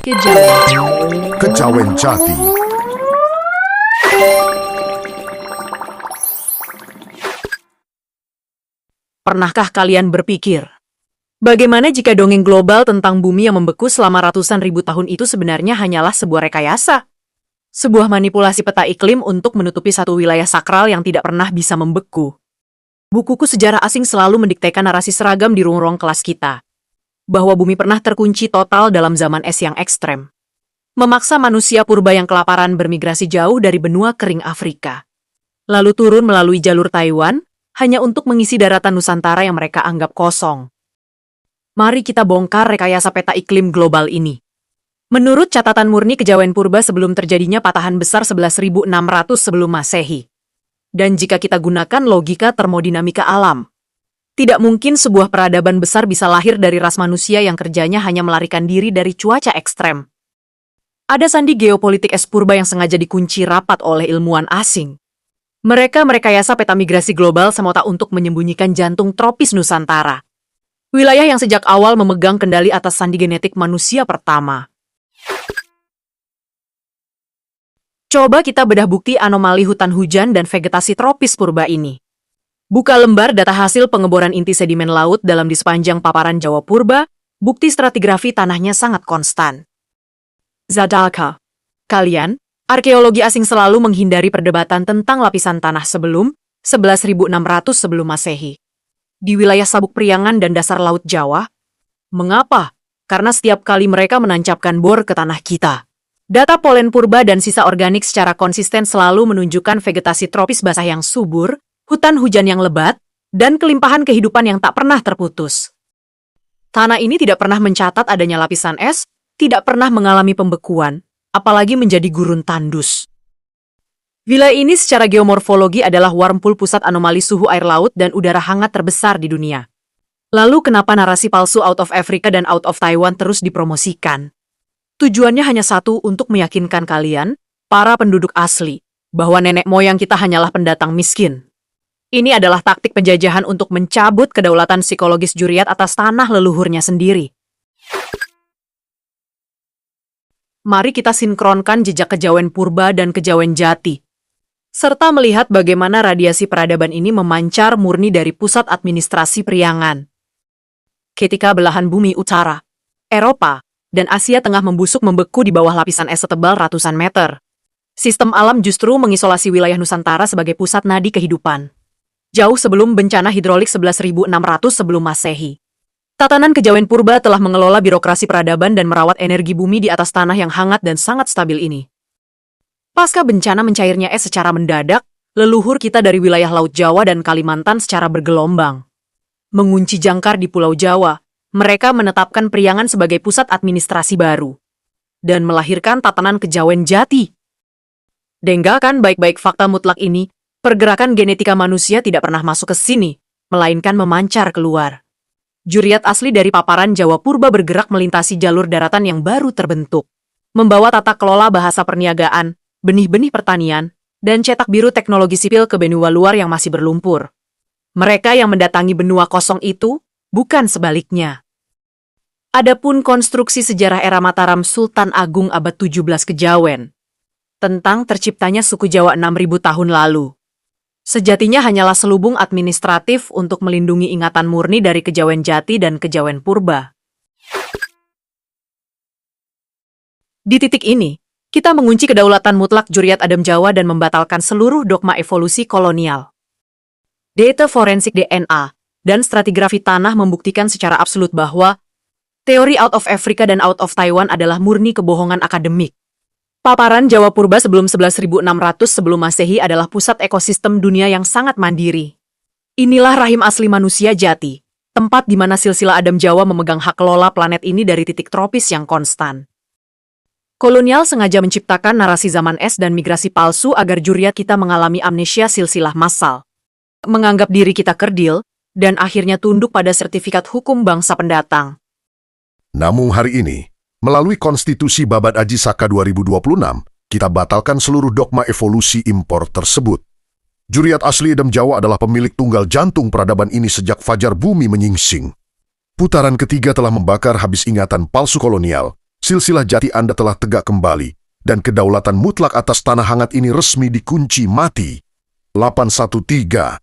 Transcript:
Kejawen Jati. Pernahkah kalian berpikir, bagaimana jika dongeng global tentang bumi yang membeku selama ratusan ribu tahun itu sebenarnya hanyalah sebuah rekayasa? Sebuah manipulasi peta iklim untuk menutupi satu wilayah sakral yang tidak pernah bisa membeku. Bukuku sejarah asing selalu mendiktekan narasi seragam di ruang-ruang kelas kita, bahwa bumi pernah terkunci total dalam zaman es yang ekstrem, memaksa manusia purba yang kelaparan bermigrasi jauh dari benua kering Afrika, lalu turun melalui jalur Taiwan, hanya untuk mengisi daratan Nusantara yang mereka anggap kosong. Mari kita bongkar rekayasa peta iklim global ini. Menurut catatan murni kejawen purba sebelum terjadinya patahan besar 11.600 sebelum Masehi, dan jika kita gunakan logika termodinamika alam, tidak mungkin sebuah peradaban besar bisa lahir dari ras manusia yang kerjanya hanya melarikan diri dari cuaca ekstrem. Ada sandi geopolitik es purba yang sengaja dikunci rapat oleh ilmuwan asing. Mereka merekayasa peta migrasi global semata untuk menyembunyikan jantung tropis Nusantara, wilayah yang sejak awal memegang kendali atas sandi genetik manusia pertama. Coba kita bedah bukti anomali hutan hujan dan vegetasi tropis purba ini. Buka lembar data hasil pengeboran inti sedimen laut dalam di sepanjang paparan Jawa purba, bukti stratigrafi tanahnya sangat konstan. Zadalka, kalian, arkeologi asing selalu menghindari perdebatan tentang lapisan tanah sebelum 11.600 sebelum Masehi. Di wilayah Sabuk Priangan dan dasar Laut Jawa. Mengapa? Karena setiap kali mereka menancapkan bor ke tanah kita, data polen purba dan sisa organik secara konsisten selalu menunjukkan vegetasi tropis basah yang subur, hutan hujan yang lebat, dan kelimpahan kehidupan yang tak pernah terputus. Tanah ini tidak pernah mencatat adanya lapisan es, tidak pernah mengalami pembekuan, apalagi menjadi gurun tandus. Wilayah ini secara geomorfologi adalah wormhole pusat anomali suhu air laut dan udara hangat terbesar di dunia. Lalu kenapa narasi palsu out of Africa dan out of Taiwan terus dipromosikan? Tujuannya hanya satu, untuk meyakinkan kalian, para penduduk asli, bahwa nenek moyang kita hanyalah pendatang miskin. Ini adalah taktik penjajahan untuk mencabut kedaulatan psikologis Juriat atas tanah leluhurnya sendiri. Mari kita sinkronkan jejak kejawen purba dan kejawen jati, serta melihat bagaimana radiasi peradaban ini memancar murni dari pusat administrasi Priangan. Ketika belahan bumi utara, Eropa, dan Asia Tengah membusuk membeku di bawah lapisan es setebal ratusan meter, sistem alam justru mengisolasi wilayah Nusantara sebagai pusat nadi kehidupan. Jauh sebelum bencana hidrolik 11.600 sebelum Masehi, tatanan kejawen purba telah mengelola birokrasi peradaban dan merawat energi bumi di atas tanah yang hangat dan sangat stabil ini. Pasca bencana mencairnya es secara mendadak, leluhur kita dari wilayah Laut Jawa dan Kalimantan secara bergelombang mengunci jangkar di Pulau Jawa. Mereka menetapkan Priangan sebagai pusat administrasi baru dan melahirkan tatanan kejawen jati. Dengarkan baik-baik fakta mutlak ini, pergerakan genetika manusia tidak pernah masuk ke sini, melainkan memancar keluar. Juriat asli dari paparan Jawa purba bergerak melintasi jalur daratan yang baru terbentuk, membawa tata kelola bahasa perniagaan, benih-benih pertanian, dan cetak biru teknologi sipil ke benua luar yang masih berlumpur. Mereka yang mendatangi benua kosong itu, bukan sebaliknya. Adapun konstruksi sejarah era Mataram Sultan Agung abad 17 kejawen, tentang terciptanya suku Jawa 6.000 tahun lalu, sejatinya hanyalah selubung administratif untuk melindungi ingatan murni dari kejawen jati dan kejawen purba. Di titik ini, kita mengunci kedaulatan mutlak Juriat Adem Jawa dan membatalkan seluruh dogma evolusi kolonial. Data forensik DNA dan stratigrafi tanah membuktikan secara absolut bahwa teori out of Africa dan out of Taiwan adalah murni kebohongan akademik. Paparan Jawa purba sebelum 11.600 sebelum Masehi adalah pusat ekosistem dunia yang sangat mandiri. Inilah rahim asli manusia jati, tempat di mana silsilah Adam Jawa memegang hak kelola planet ini dari titik tropis yang konstan. Kolonial sengaja menciptakan narasi zaman es dan migrasi palsu agar Juriat kita mengalami amnesia silsilah massal, menganggap diri kita kerdil, dan akhirnya tunduk pada sertifikat hukum bangsa pendatang. Namun hari ini, melalui Konstitusi Babad Aji Saka 2026, kita batalkan seluruh dogma evolusi impor tersebut. Juriat asli Adem Jawa adalah pemilik tunggal jantung peradaban ini sejak fajar bumi menyingsing. Putaran ketiga telah membakar habis ingatan palsu kolonial, silsilah jati Anda telah tegak kembali, dan kedaulatan mutlak atas tanah hangat ini resmi dikunci mati. 813